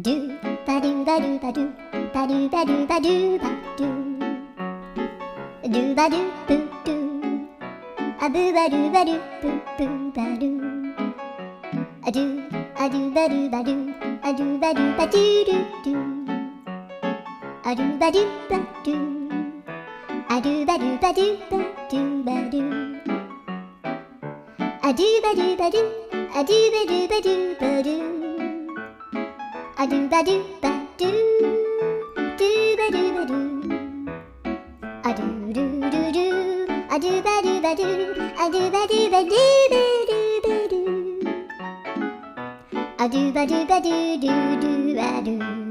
ドゥバドゥバドゥバドゥバドゥバドゥバドゥバドゥドゥバドゥブドゥアブバドゥバドゥブブバドゥアドゥアドゥバドゥバドゥアドゥバドゥバドゥドゥドゥアドゥバドゥバドゥアドゥバドゥバドゥバドゥバドゥアドゥバドゥバドゥアドゥバドゥバドゥバドゥアドゥバドゥバドゥドゥバドゥバドゥアドゥルルルアドゥバドゥバドゥアドゥバドゥバドゥバドゥバドゥアドゥバドゥバドゥドゥドゥアドゥ